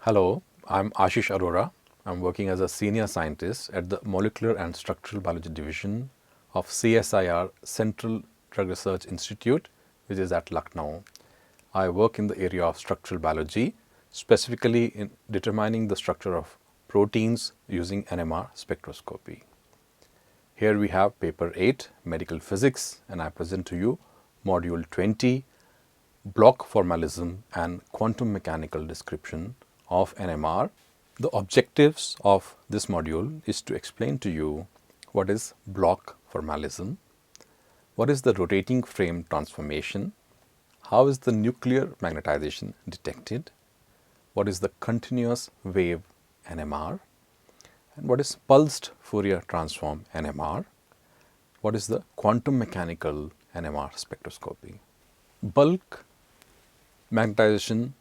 Hello, I'm Ashish Arora. I'm working as a senior scientist at the Molecular and Structural Biology Division of CSIR Central Drug Research Institute, which is at Lucknow. I work in the area of structural biology, specifically in determining the structure of proteins using NMR spectroscopy. Here we have paper 8, Medical Physics, and I present to you module 20, Bloch Formalism and Quantum Mechanical Description of NMR. The objectives of this module is to explain to you what is Bloch formalism, what is the rotating frame transformation, how is the nuclear magnetization detected, what is the continuous wave NMR, and what is pulsed Fourier transform NMR, what is the quantum mechanical NMR spectroscopy. Bulk magnetization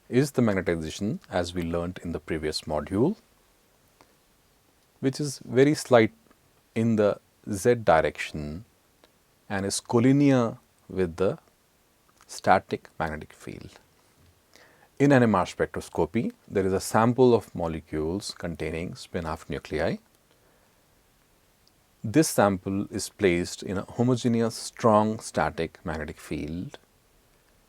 is the magnetization as we learnt in the previous module, which is very slight in the z direction and is collinear with the static magnetic field. In NMR spectroscopy, there is a sample of molecules containing spin-half nuclei. This sample is placed in a homogeneous strong static magnetic field.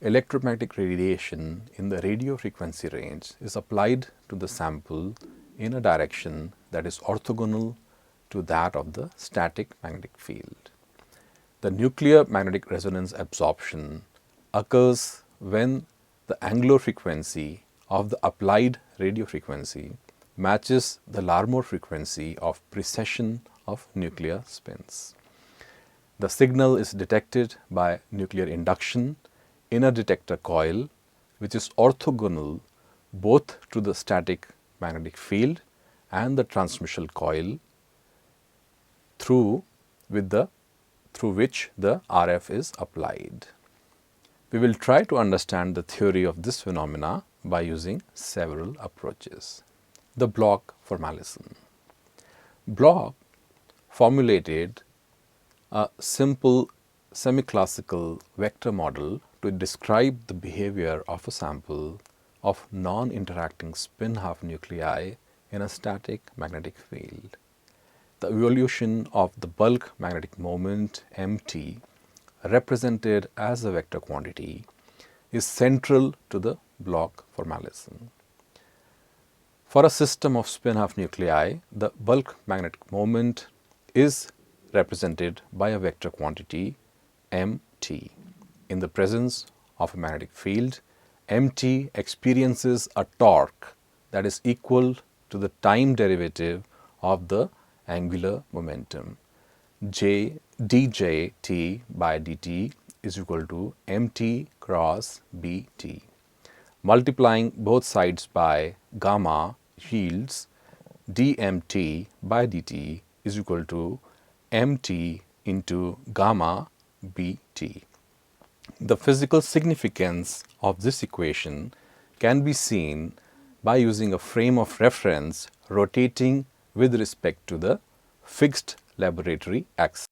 Electromagnetic radiation in the radio frequency range is applied to the sample in a direction that is orthogonal to that of the static magnetic field. The nuclear magnetic resonance absorption occurs when the angular frequency of the applied radio frequency matches the Larmor frequency of precession of nuclear spins. The signal is detected by nuclear induction in a detector coil which is orthogonal both to the static magnetic field and the transmission coil through which the RF is applied. We will try to understand the theory of this phenomena by using several approaches. The Bloch formalism. Bloch formulated a simple semi-classical vector model to describe the behavior of a sample of non-interacting spin-half nuclei in a static magnetic field. The evolution of the bulk magnetic moment MT, represented as a vector quantity, is central to the Bloch formalism. For a system of spin-half nuclei, the bulk magnetic moment is represented by a vector quantity MT. In the presence of a magnetic field, MT experiences a torque that is equal to the time derivative of the angular momentum. dJt by dt is equal to mt cross bt. Multiplying both sides by gamma yields dmt by dt is equal to mt into gamma bt. The physical significance of this equation can be seen by using a frame of reference rotating with respect to the fixed laboratory axis.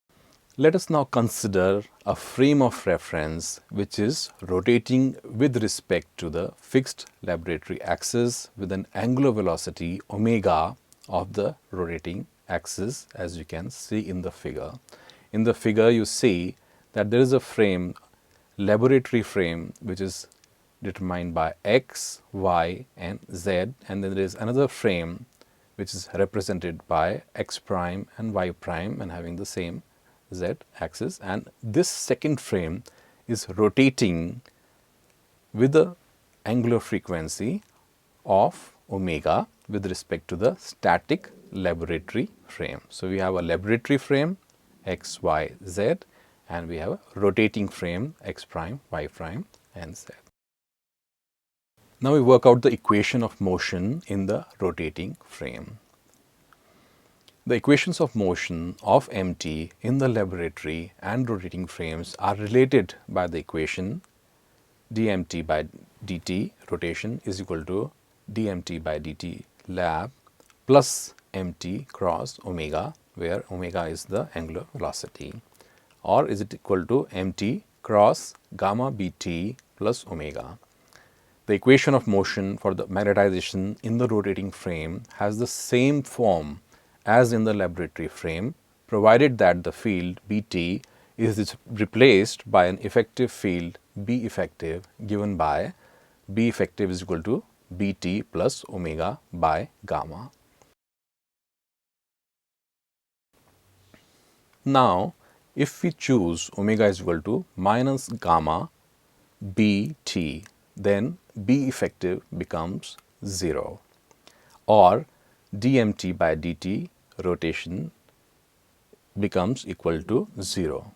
Let us now consider a frame of reference which is rotating with respect to the fixed laboratory axis with an angular velocity omega of the rotating axis, as you can see in the figure. In the figure you see that there is a frame, laboratory frame, which is determined by x, y and z, and then there is another frame which is represented by x prime and y prime and having the same z axis, and this second frame is rotating with the angular frequency of omega with respect to the static laboratory frame. So, we have a laboratory frame x, y, z, and we have a rotating frame x prime, y prime and z. Now, we work out the equation of motion in the rotating frame. The equations of motion of MT in the laboratory and rotating frames are related by the equation dmt by dt rotation is equal to dmt by dt lab plus mt cross omega, where omega is the angular velocity, or is it equal to mt cross gamma bt plus omega. The equation of motion for the magnetization in the rotating frame has the same form as in the laboratory frame, provided that the field Bt is replaced by an effective field B effective given by B effective is equal to Bt plus omega by gamma. Now, if we choose omega is equal to minus gamma Bt, then B effective becomes 0, or dmt by dt rotation becomes equal to 0.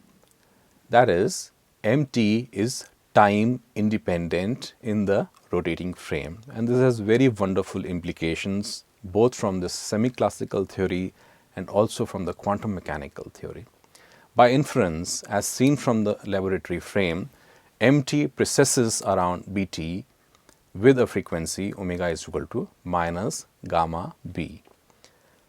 That is, mt is time independent in the rotating frame, and this has very wonderful implications both from the semi-classical theory and also from the quantum mechanical theory. By inference, as seen from the laboratory frame, mt precesses around bt with a frequency omega is equal to minus gamma b.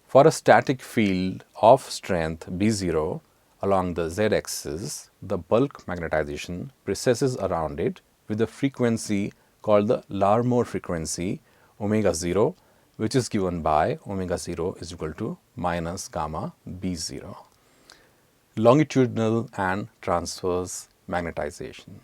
For a static field of strength B0 along the z-axis, the bulk magnetization precesses around it with a frequency called the Larmor frequency omega 0, which is given by omega 0 is equal to minus gamma B0. Longitudinal and transverse magnetization.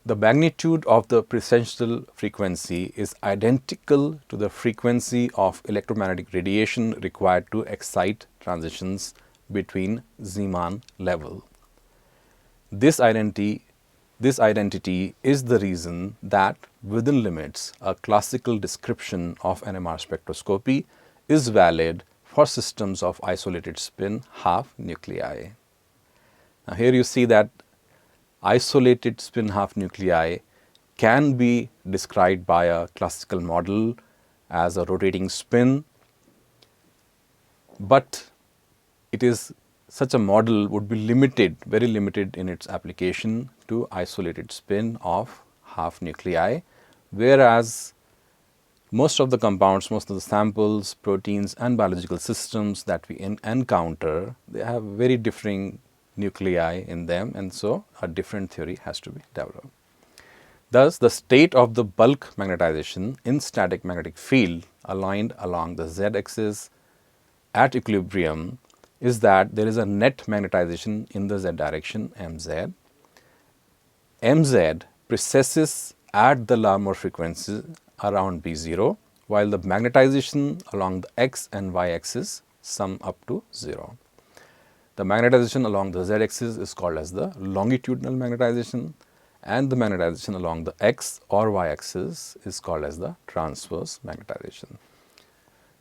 The magnitude of the precessional frequency is identical to the frequency of electromagnetic radiation required to excite transitions between Zeeman level. This identity is the reason that within limits a classical description of NMR spectroscopy is valid for systems of isolated spin half nuclei. Now here you see that isolated spin half nuclei can be described by a classical model as a rotating spin, but it is such a model would be limited, very limited in its application to isolated spin of half nuclei, whereas most of the compounds, most of the samples, proteins and biological systems that we encounter, they have very differing nuclei in them, and so a different theory has to be developed. Thus, the state of the bulk magnetization in static magnetic field aligned along the z-axis at equilibrium is that there is a net magnetization in the z direction mz. Mz precesses at the Larmor frequency around B0, while the magnetization along the x and y axis sum up to 0. The magnetization along the z-axis is called as the longitudinal magnetization, and the magnetization along the x or y axis is called as the transverse magnetization.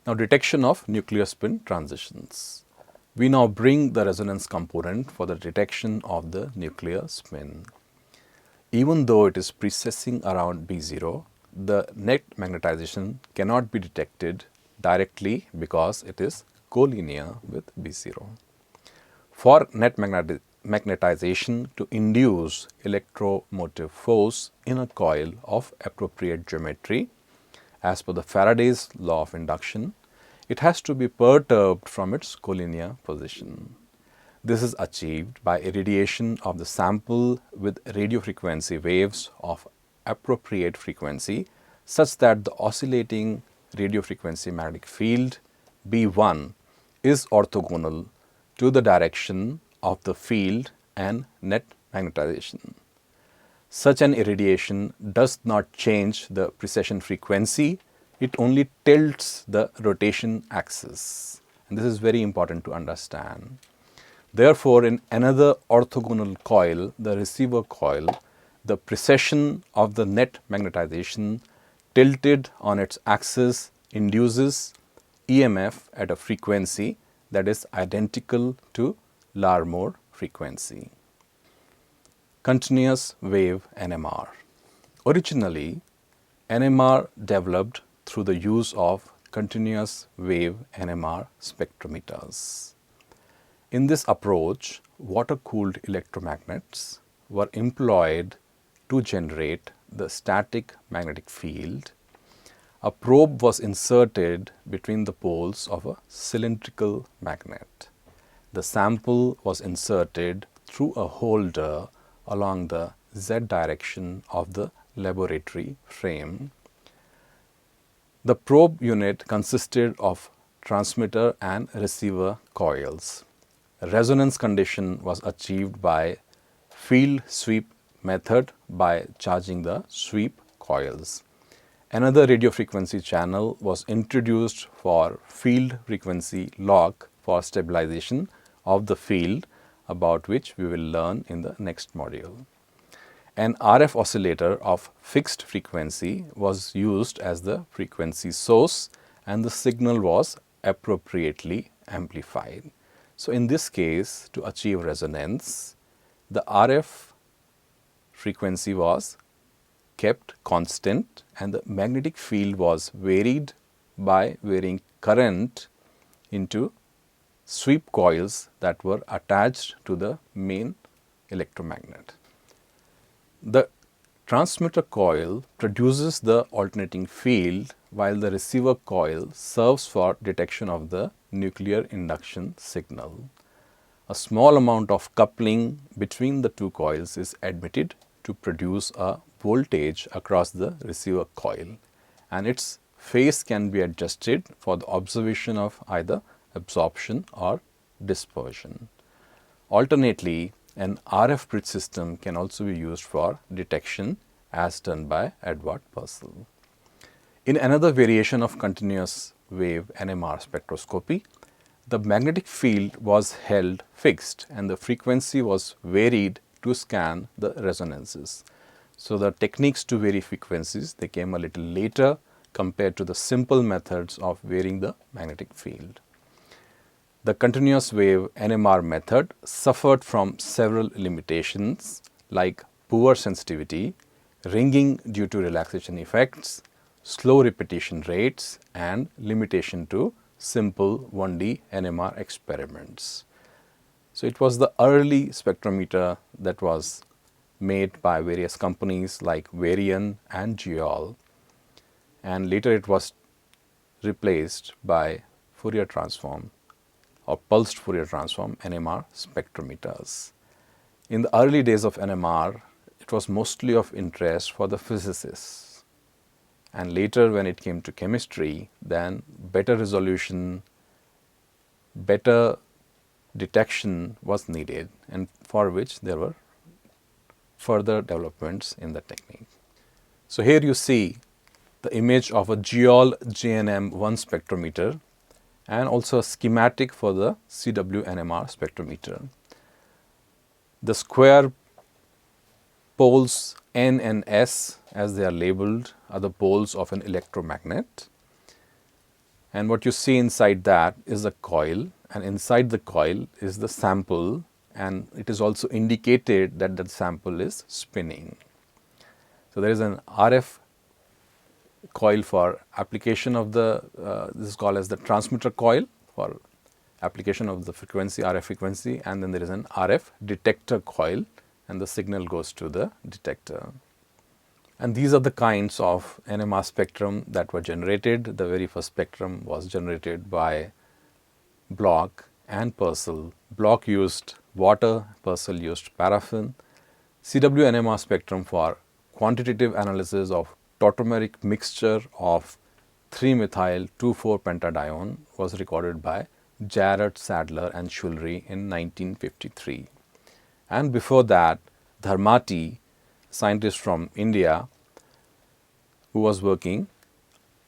Now, detection of nuclear spin transitions. We now bring the resonance component for the detection of the nuclear spin. Even though it is precessing around B0, the net magnetization cannot be detected directly because it is collinear with B0. For net magnetization to induce electromotive force in a coil of appropriate geometry, as per the Faraday's law of induction, it has to be perturbed from its collinear position. This is achieved by irradiation of the sample with radio frequency waves of appropriate frequency, such that the oscillating radio frequency magnetic field B1 is orthogonal to the direction of the field and net magnetization. Such an irradiation does not change the precession frequency, it only tilts the rotation axis, and this is very important to understand. Therefore, in another orthogonal coil, the receiver coil, the precession of the net magnetization tilted on its axis induces EMF at a frequency that is identical to Larmor frequency. Continuous wave NMR. Originally, NMR developed through the use of continuous wave NMR spectrometers. In this approach, water-cooled electromagnets were employed to generate the static magnetic field. A probe was inserted between the poles of a cylindrical magnet. The sample was inserted through a holder along the z direction of the laboratory frame. The probe unit consisted of transmitter and receiver coils. Resonance condition was achieved by field sweep method by charging the sweep coils. Another radio frequency channel was introduced for field frequency lock for stabilization of the field, about which we will learn in the next module. An RF oscillator of fixed frequency was used as the frequency source and the signal was appropriately amplified. So, in this case, to achieve resonance, the RF frequency was kept constant and the magnetic field was varied by varying current into sweep coils that were attached to the main electromagnet. The transmitter coil produces the alternating field while the receiver coil serves for detection of the nuclear induction signal. A small amount of coupling between the two coils is admitted to produce a voltage across the receiver coil, and its phase can be adjusted for the observation of either absorption or dispersion. Alternately, an RF bridge system can also be used for detection as done by Edward Purcell. In another variation of continuous wave NMR spectroscopy, the magnetic field was held fixed and the frequency was varied to scan the resonances. So, the techniques to vary frequencies, they came a little later compared to the simple methods of varying the magnetic field. The continuous wave NMR method suffered from several limitations like poor sensitivity, ringing due to relaxation effects, slow repetition rates and limitation to simple 1D NMR experiments. So, it was the early spectrometer that was made by various companies like Varian and Geol, and later it was replaced by Fourier transform or pulsed Fourier transform NMR spectrometers. In the early days of NMR, it was mostly of interest for the physicists, and later when it came to chemistry, then better resolution, better detection was needed, and for which there were further developments in the technique. So, here you see the image of a Geol JNM1 spectrometer and also a schematic for the CW NMR spectrometer. The square poles N and S, as they are labeled, are the poles of an electromagnet, and what you see inside that is a coil, and inside the coil is the sample, and it is also indicated that the sample is spinning. So, there is an RF coil for application of the, this is called as the transmitter coil for application of the frequency, RF frequency, and then there is an RF detector coil and the signal goes to the detector. And these are the kinds of NMR spectrum that were generated. The very first spectrum was generated by Bloch and Purcell. Bloch used water, Purcell used paraffin. CW NMR spectrum for quantitative analysis of tautomeric mixture of 3-methyl-2,4-pentadione was recorded by Jarrett, Sadler and Schulri in 1953. And before that, Dharmati, scientist from India who was working,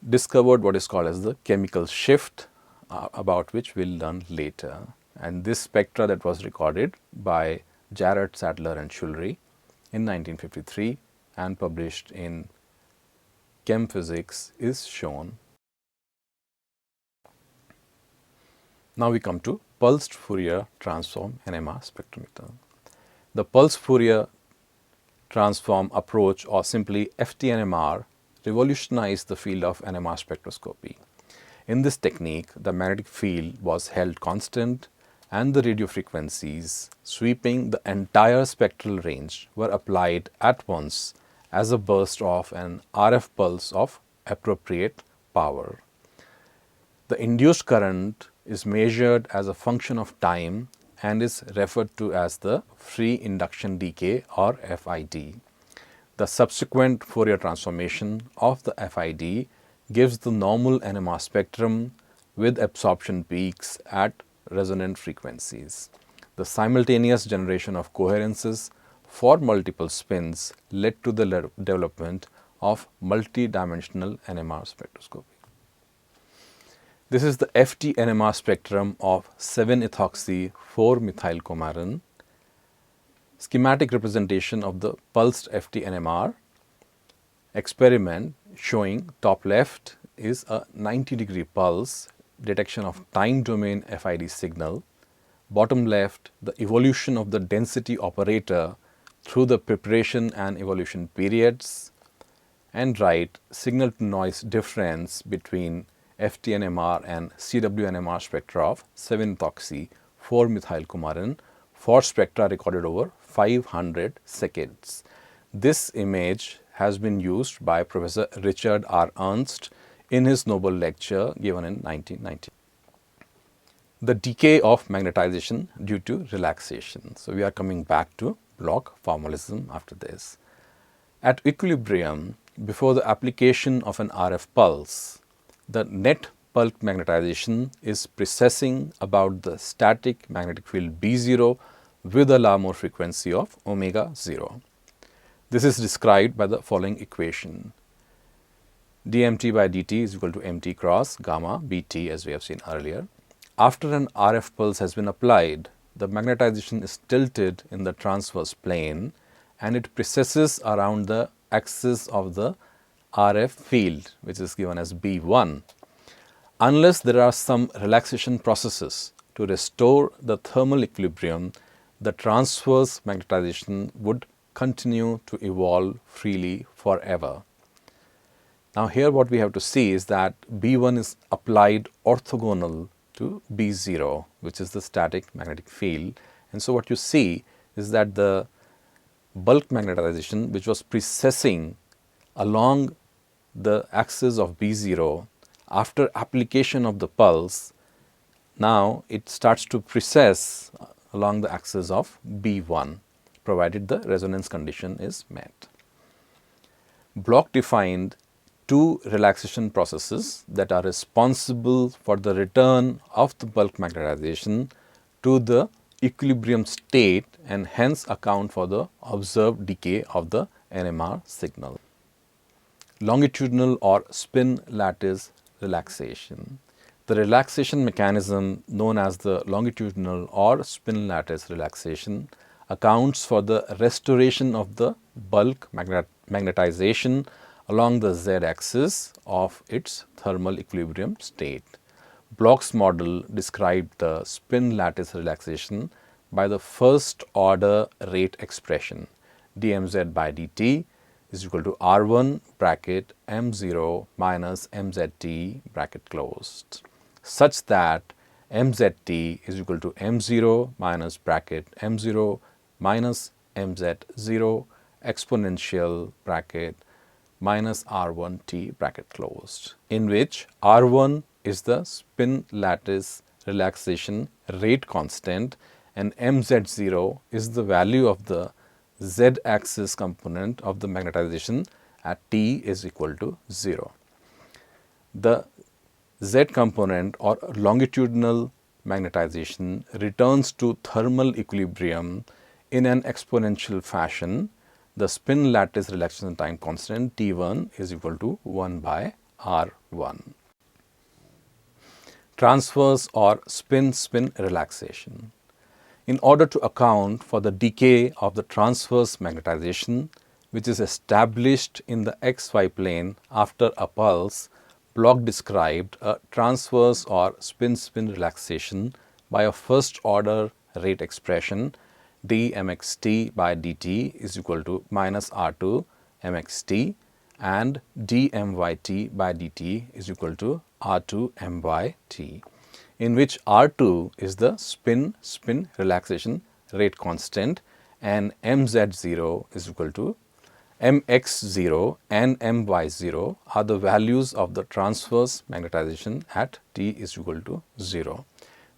discovered what is called as the chemical shift, about which we will learn later. And this spectra that was recorded by Jarrett, Sadler and Schulri in 1953 and published in Chem Physics is shown. Now we come to pulsed Fourier transform NMR spectrometer. The pulsed Fourier transform approach, or simply FTNMR, revolutionized the field of NMR spectroscopy. In this technique, the magnetic field was held constant and the radio frequencies sweeping the entire spectral range were applied at once as a burst of an RF pulse of appropriate power. The induced current is measured as a function of time and is referred to as the free induction decay or FID. The subsequent Fourier transformation of the FID gives the normal NMR spectrum with absorption peaks at resonant frequencies. The simultaneous generation of coherences for multiple spins led to the development of multi-dimensional NMR spectroscopy. This is the FT NMR spectrum of 7-ethoxy 4-methyl coumarin, schematic representation of the pulsed FT NMR experiment showing top left is a 90-degree pulse detection of time domain FID signal, bottom left the evolution of the density operator through the preparation and evolution periods, and right signal to noise difference between FT-NMR and CW-NMR spectra of 7-ethoxy 4-methyl coumarin for spectra recorded over 500 seconds. This image has been used by Professor Richard R. Ernst in his Nobel lecture given in 1990. The decay of magnetization due to relaxation. So, we are coming back to Bloch formalism after this. At equilibrium, before the application of an RF pulse, the net bulk magnetization is precessing about the static magnetic field B0 with a Larmor frequency of omega 0. This is described by the following equation. dmt by dt is equal to mt cross gamma bt, as we have seen earlier. After an RF pulse has been applied, the magnetization is tilted in the transverse plane and it precesses around the axis of the RF field, which is given as B1. Unless there are some relaxation processes to restore the thermal equilibrium, the transverse magnetization would continue to evolve freely forever. Now, here what we have to see is that B1 is applied orthogonal to B0, which is the static magnetic field. And so, what you see is that the bulk magnetization, which was precessing along the axis of B0, after application of the pulse, now it starts to precess along the axis of B1, provided the resonance condition is met. Bloch defined two relaxation processes that are responsible for the return of the bulk magnetization to the equilibrium state and hence account for the observed decay of the NMR signal. Longitudinal or spin lattice relaxation. The relaxation mechanism known as the longitudinal or spin lattice relaxation accounts for the restoration of the bulk magnetization along the z-axis of its thermal equilibrium state. Bloch's model described the spin lattice relaxation by the first order rate expression dmz by dt is equal to R1 bracket M0 minus MZT bracket closed, such that MZT is equal to M0 minus bracket M0 minus MZ0 exponential bracket minus R1T bracket closed, in which R1 is the spin lattice relaxation rate constant and MZ0 is the value of the z-axis component of the magnetization at t is equal to 0. The z component or longitudinal magnetization returns to thermal equilibrium in an exponential fashion. The spin lattice relaxation time constant T1 is equal to 1 by R1. Transverse or spin-spin relaxation. In order to account for the decay of the transverse magnetization, which is established in the xy plane after a pulse, Bloch described a transverse or spin-spin relaxation by a first order rate expression dmxt by dt is equal to minus R2 mxt and dmyt by dt is equal to R2 myt, in which R2 is the spin-spin relaxation rate constant and mz0 is equal to mx0 and my0 are the values of the transverse magnetization at t is equal to 0.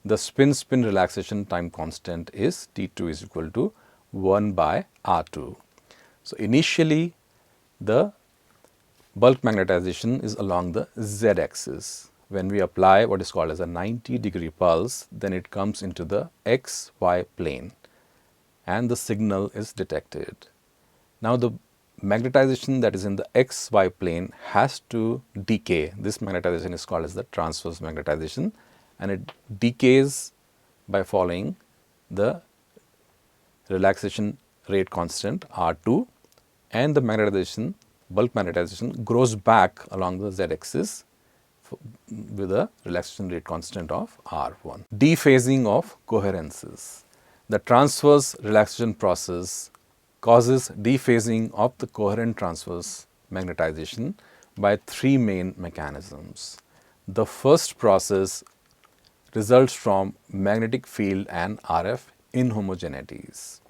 The spin-spin relaxation time constant is T2 is equal to 1 by R2. So, initially The bulk magnetization is along the z-axis. When we apply what is called as a 90-degree pulse, then it comes into the xy plane and the signal is detected. Now the magnetization that is in the xy plane has to decay. This magnetization is called as the transverse magnetization, and it decays by following the relaxation rate constant R2, and the magnetization, bulk magnetization, grows back along the z-axis with a relaxation rate constant of R1. Dephasing of coherences. The transverse relaxation process causes dephasing of the coherent transverse magnetization by three main mechanisms. The first process results from magnetic field and RF inhomogeneities.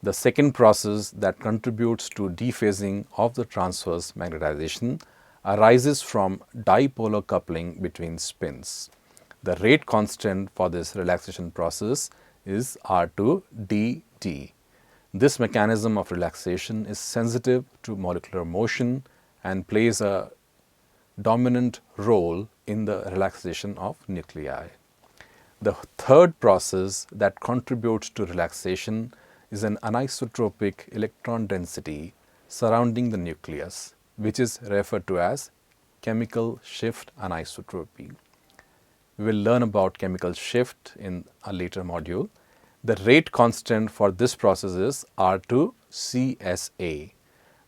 The second process that contributes to dephasing of the transverse magnetization arises from dipolar coupling between spins. The rate constant for this relaxation process is R2 dt. This mechanism of relaxation is sensitive to molecular motion and plays a dominant role in the relaxation of nuclei. The third process that contributes to relaxation is an anisotropic electron density surrounding the nucleus, which is referred to as chemical shift anisotropy. We will learn about chemical shift in a later module. The rate constant for this process is R2 CSA.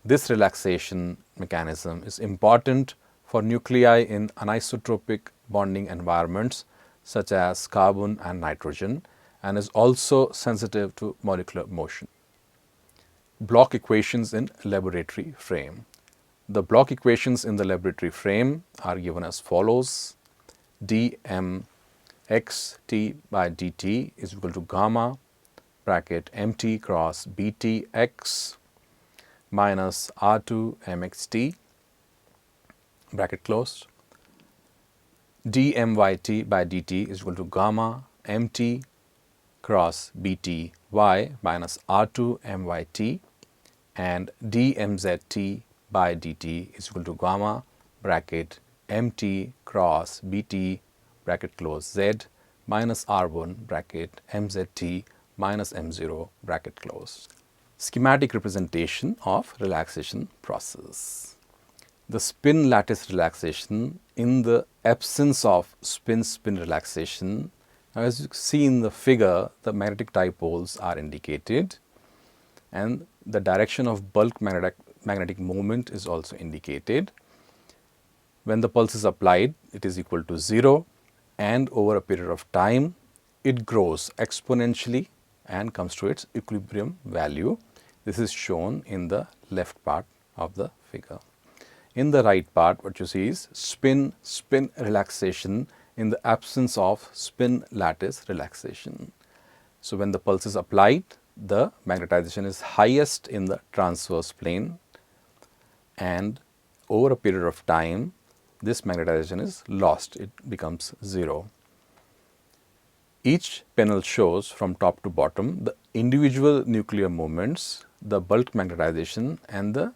This relaxation mechanism is important for nuclei in anisotropic bonding environments such as carbon and nitrogen, and is also sensitive to molecular motion. Bloch equations in laboratory frame. The Bloch equations in the laboratory frame are given as follows: dmxt by dt is equal to gamma bracket mt cross btx minus r2 mxt bracket closed. dmyt by dt is equal to gamma mt cross bty minus r2 myt, and dmzt by dt is equal to gamma bracket mt cross bt bracket close z minus r1 bracket mzt minus m0 bracket close. Schematic representation of relaxation process. The spin lattice relaxation in the absence of spin-spin relaxation. Now, as you see in the figure, the magnetic dipoles are indicated and the direction of bulk magnetic moment is also indicated. When the pulse is applied, it is equal to 0, and over a period of time, it grows exponentially and comes to its equilibrium value. This is shown in the left part of the figure. In the right part, what you see is spin-spin relaxation in the absence of spin lattice relaxation. So, when the pulse is applied, the magnetization is highest in the transverse plane, and over a period of time, this magnetization is lost, it becomes 0. Each panel shows from top to bottom the individual nuclear moments, the bulk magnetization and the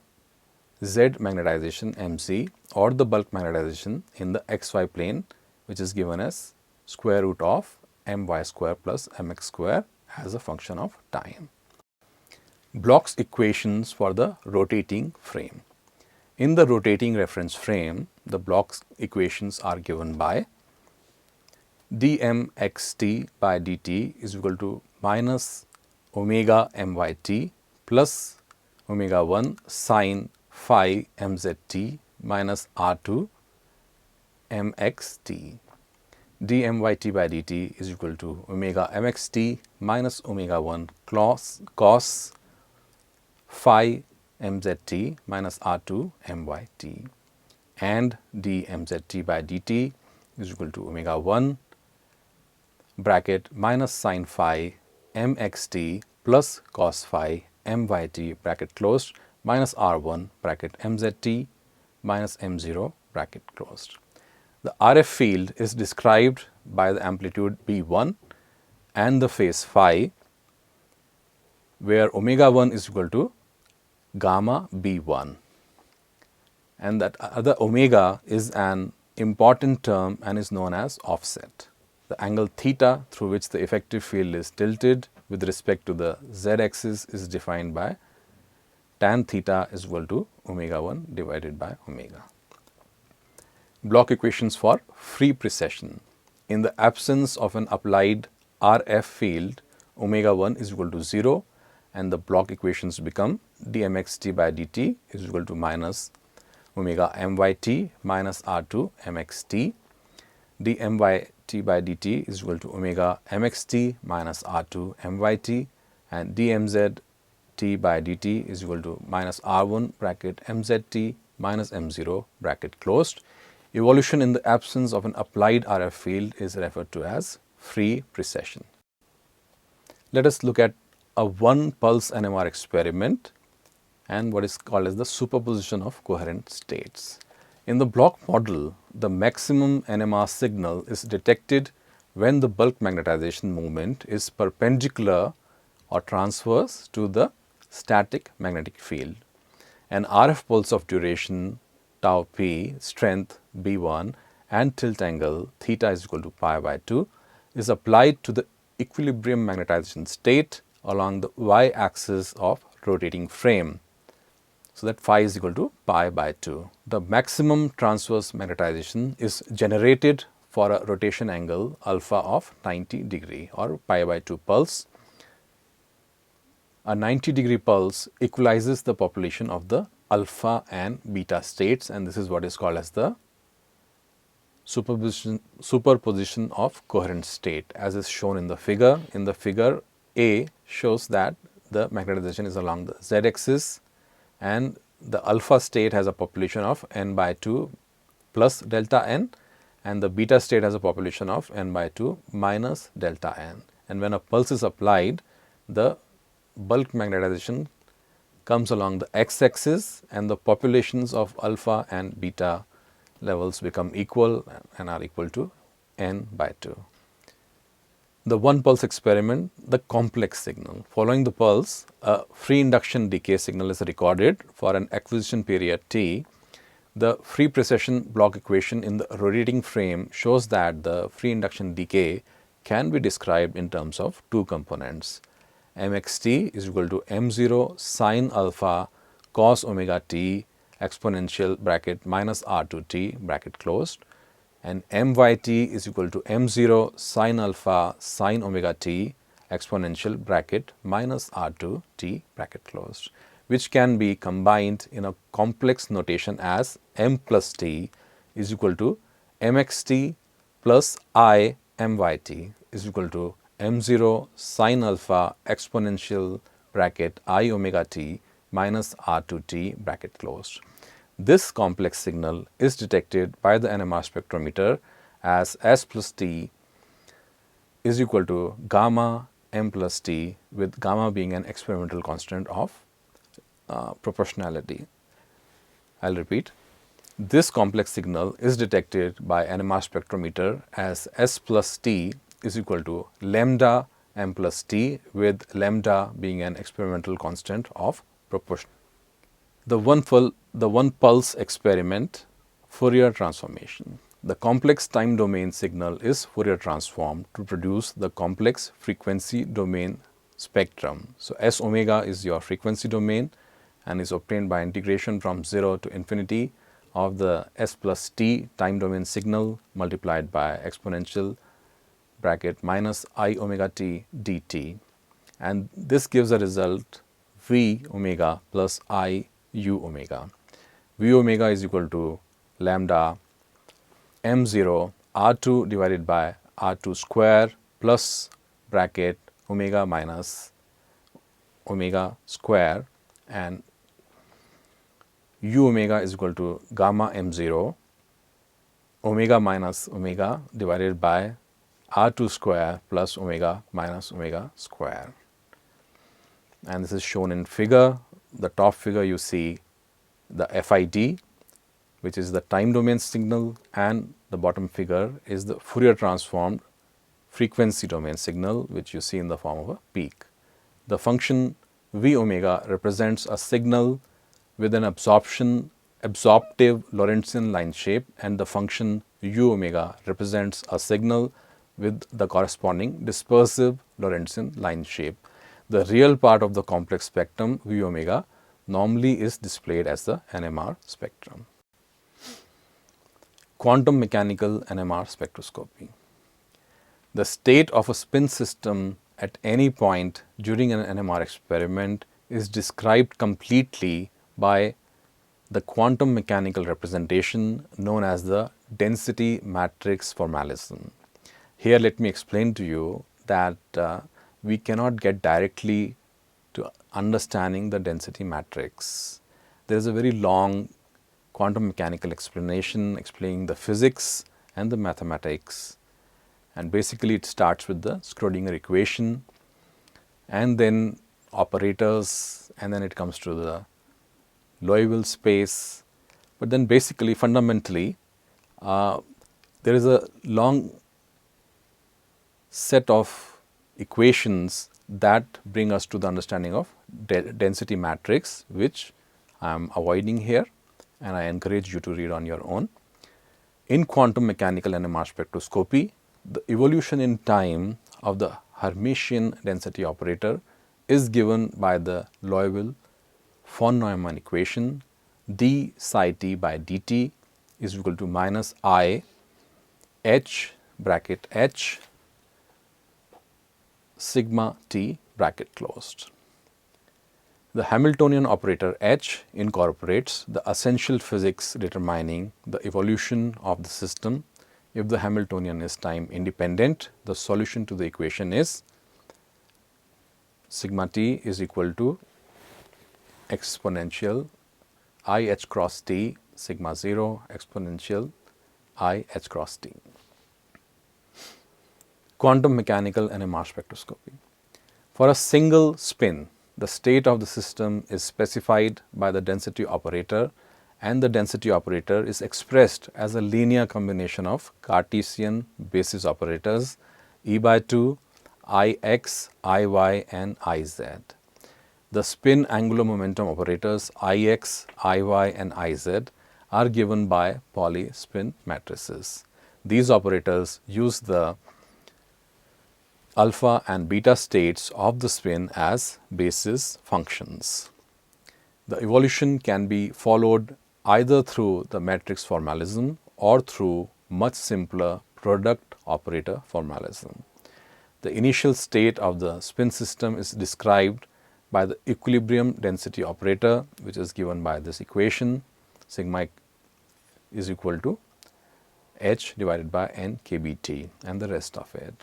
Z magnetization mc, or the bulk magnetization in the xy plane, which is given as square root of my square plus mx square as a function of time. Bloch's equations for the rotating frame. In the rotating reference frame, the Bloch's equations are given by dmxt by dt is equal to minus omega myt plus omega 1 sine phi mzt minus r2 mxt. dmyt by dt is equal to omega mxt minus omega 1 cos phi mzt minus r2 myt, and dmzt by dt is equal to omega 1 bracket minus sine phi mxt plus cos phi myt bracket closed minus r1 bracket mzt minus m0 bracket closed. The RF field is described by the amplitude B1 and the phase phi, where omega 1 is equal to gamma B1. and that other omega is an important term and is known as offset. The angle theta through which the effective field is tilted with respect to the z-axis is defined by tan theta is equal to omega 1 divided by omega. Bloch equations for free precession. In the absence of an applied RF field, omega 1 is equal to 0, and the Bloch equations become dmxt by dt is equal to minus omega myt minus r2 mxt, dmyt by dt is equal to omega mxt minus r2 myt, and dmz t by dt is equal to minus r1 bracket mzt minus m0 bracket closed. Evolution in the absence of an applied RF field is referred to as free precession. Let us look at a one pulse NMR experiment and what is called as the superposition of coherent states. In the Bloch model, the maximum NMR signal is detected when the bulk magnetization moment is perpendicular or transverse to the static magnetic field. An RF pulse of duration tau p, strength B1 and tilt angle theta is equal to pi by 2 is applied to the equilibrium magnetization state along the y-axis of rotating frame. So that phi is equal to pi by 2. The maximum transverse magnetization is generated for a rotation angle alpha of 90 degree or pi by 2 pulse. A 90 degree pulse equalizes the population of the alpha and beta states, and this is what is called as the superposition of coherent state, as is shown in the figure. In the figure, A shows that the magnetization is along the z-axis and the alpha state has a population of n by 2 plus delta n, and the beta state has a population of n by 2 minus delta n. And when a pulse is applied, the bulk magnetization comes along the x-axis and the populations of alpha and beta levels become equal and are equal to n by 2. The one pulse experiment, the complex signal. Following the pulse, a free induction decay signal is recorded for an acquisition period t. The free precession Bloch equation in the rotating frame shows that the free induction decay can be described in terms of two components. mxt is equal to m0 sine alpha cos omega t exponential bracket minus r2t bracket closed, and myt is equal to m0 sine alpha sine omega t exponential bracket minus r2t bracket closed, which can be combined in a complex notation as m plus t is equal to mxt plus I myt is equal to m0 sine alpha exponential bracket I omega t minus r2t bracket closed. This complex signal is detected by the NMR spectrometer as S plus T is equal to gamma m plus T, with gamma being an experimental constant of proportionality. I will repeat. This complex signal is detected by NMR spectrometer as S plus T is equal to lambda m plus T, with lambda being an experimental constant of proportion. The one pulse experiment, Fourier transformation. The complex time domain signal is Fourier transformed to produce the complex frequency domain spectrum. So, S omega is your frequency domain and is obtained by integration from 0 to infinity of the S plus T time domain signal multiplied by exponential bracket minus I omega t dt, and this gives a result V omega plus I u omega. V omega is equal to lambda m0 r2 divided by r2 square plus bracket omega minus omega square, and u omega is equal to gamma m0 omega minus omega divided by r2 square plus omega minus omega square. And this is shown in figure. The top figure you see the FID, which is the time domain signal, and the bottom figure is the Fourier transformed frequency domain signal, which you see in the form of a peak. The function V omega represents a signal with an absorption absorptive Lorentzian line shape, and the function u omega represents a signal with the corresponding dispersive Lorentzian line shape. The real part of the complex spectrum v omega normally is displayed as the NMR spectrum. Quantum mechanical NMR spectroscopy. The state of a spin system at any point during an NMR experiment is described completely by the quantum mechanical representation known as the density matrix formalism. Here let me explain to you that we cannot get directly to understanding the density matrix. There is a very long quantum mechanical explanation explaining the physics and the mathematics, and basically it starts with the Schrodinger equation and then operators, and then it comes to the Liouville space. But then basically fundamentally there is a long set of equations that bring us to the understanding of density matrix, which I am avoiding here and I encourage you to read on your own. In quantum mechanical NMR spectroscopy, the evolution in time of the Hermitian density operator is given by the Liouville von Neumann equation. d psi t by dt is equal to minus I h bracket h sigma t bracket closed. The Hamiltonian operator H incorporates the essential physics determining the evolution of the system. If the Hamiltonian is time independent, the solution to the equation is sigma t is equal to exponential I h cross t sigma 0 exponential I h cross t. Quantum mechanical NMR spectroscopy. For a single spin, the state of the system is specified by the density operator, and the density operator is expressed as a linear combination of Cartesian basis operators E by 2, Ix, Iy and Iz. The spin angular momentum operators Ix, Iy and Iz are given by Pauli spin matrices. These operators use the alpha and beta states of the spin as basis functions. The evolution can be followed either through the matrix formalism or through much simpler product operator formalism. The initial state of the spin system is described by the equilibrium density operator, which is given by this equation, sigma is equal to h divided by n kBt and the rest of it.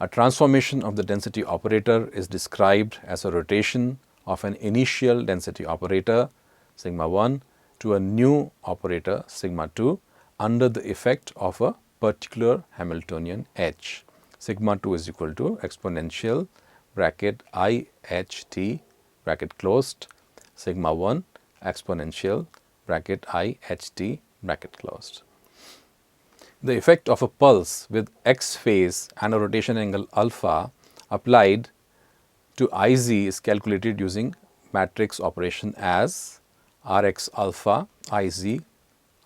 A transformation of the density operator is described as a rotation of an initial density operator sigma 1 to a new operator sigma 2 under the effect of a particular Hamiltonian h. Sigma 2 is equal to exponential bracket I h t bracket closed sigma 1 exponential bracket I h t bracket closed. The effect of a pulse with x phase and a rotation angle alpha applied to Iz is calculated using matrix operation as Rx alpha, Iz,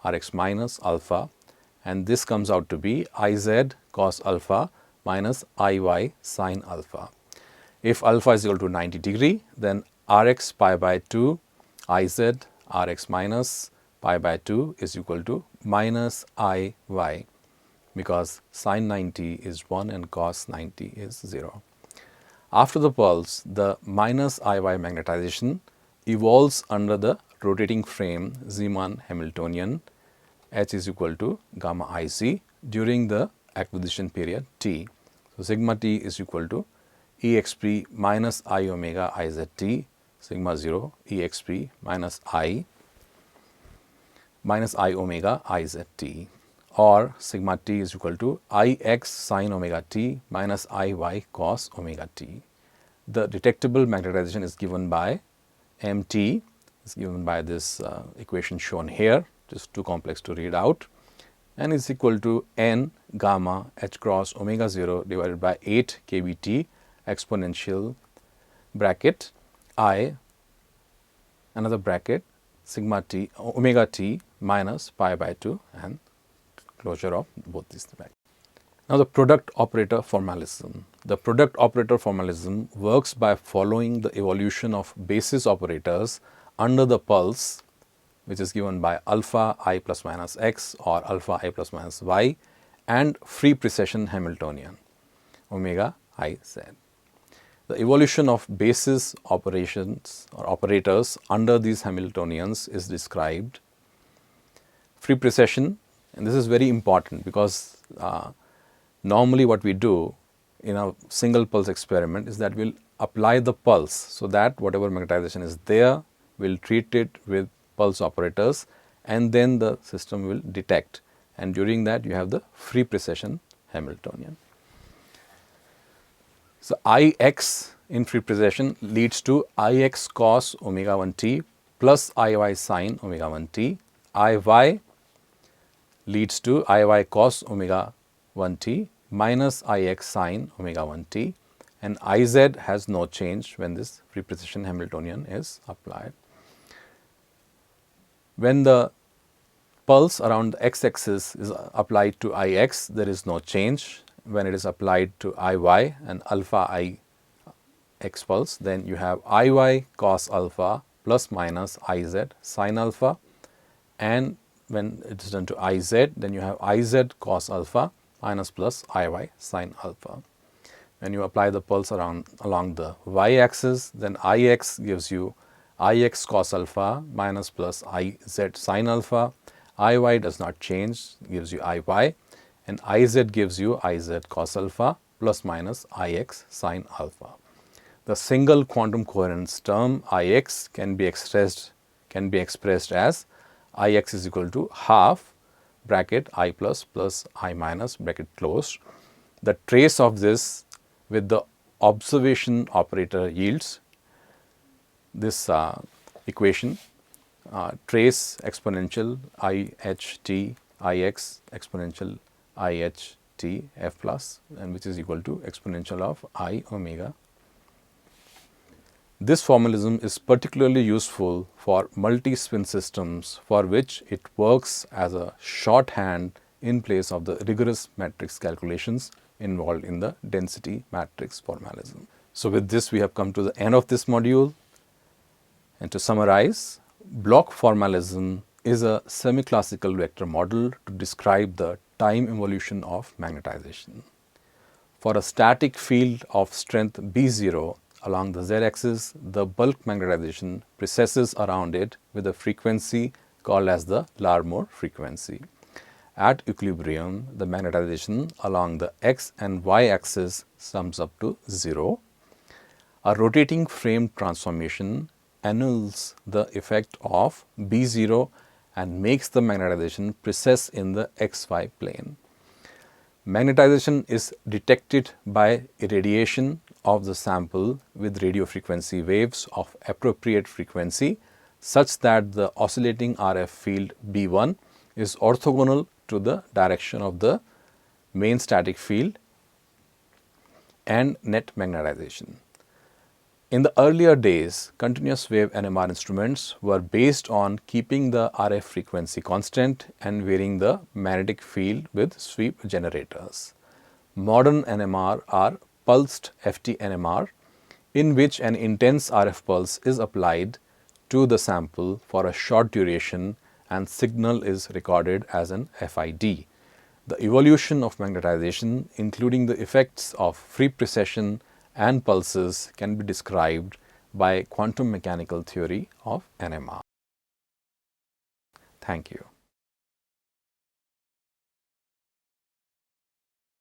Rx minus alpha, and this comes out to be Iz cos alpha minus Iy sin alpha. If alpha is equal to 90 degree, then Rx pi by 2 Iz Rx minus pi by 2 is equal to minus Iy, because sin 90 is 1 and cos 90 is 0. After the pulse, the minus Iy magnetization evolves under the rotating frame Zeeman Hamiltonian H is equal to gamma Iz during the acquisition period t. So, sigma t is equal to exp minus I omega Iz sigma 0 exp minus I omega Iz or sigma t is equal to Ix sin omega t minus Iy cos omega t. The detectable magnetization is given by Mt, is given by this equation shown here, just too complex to read out, and is equal to n gamma h cross omega 0 divided by 8 kBt exponential bracket I, another bracket sigma t omega t minus pi by 2 and closure of both these things. Now, the product operator formalism. The product operator formalism works by following the evolution of basis operators under the pulse, which is given by alpha I plus minus x or alpha I plus minus y, and free precession Hamiltonian omega I z. The evolution of basis operations or operators under these Hamiltonians is described. Free precession, and this is very important because normally what we do in a single pulse experiment is that we will apply the pulse, so that whatever magnetization is there, we will treat it with pulse operators and then the system will detect, and during that you have the free precession Hamiltonian. So, Ix in free precession leads to Ix cos omega 1 t plus Iy sin omega 1 t. Iy leads to Iy cos omega 1 t minus Ix sin omega 1 t, and Iz has no change when this free precession Hamiltonian is applied. When the pulse around the x-axis is applied to Ix, there is no change. When it is applied to Iy and alpha I x pulse, then you have Iy cos alpha plus minus Iz sin alpha, and when it is done to Iz, then you have Iz cos alpha minus plus Iy sin alpha. When you apply the pulse along the y-axis, then Ix gives you Ix cos alpha minus plus Iz sin alpha. Iy does not change, gives you Iy, and Iz gives you Iz cos alpha plus minus Ix sin alpha. The single quantum coherence term Ix can be expressed as Ix is equal to half bracket I plus plus I minus bracket closed. The trace of this with the observation operator yields this equation, trace exponential IHT Ix exponential IHT f plus, and which is equal to exponential of I omega. This formalism is particularly useful for multi-spin systems, for which it works as a shorthand in place of the rigorous matrix calculations involved in the density matrix formalism. So, with this we have come to the end of this module, and to summarize, Bloch formalism is a semi-classical vector model to describe the time evolution of magnetization. For a static field of strength B0 along the z-axis, the bulk magnetization precesses around it with a frequency called as the Larmor frequency. At equilibrium, the magnetization along the x and y axis sums up to 0. A rotating frame transformation annuls the effect of B0 and makes the magnetization precess in the xy plane. Magnetization is detected by irradiation of the sample with radio frequency waves of appropriate frequency, such that the oscillating RF field B1 is orthogonal to the direction of the main static field and net magnetization. In the earlier days, continuous wave NMR instruments were based on keeping the RF frequency constant and varying the magnetic field with sweep generators. Modern NMR are pulsed FT NMR, in which an intense RF pulse is applied to the sample for a short duration and signal is recorded as an FID. The evolution of magnetization, including the effects of free precession and pulses, can be described by quantum mechanical theory of NMR. Thank you.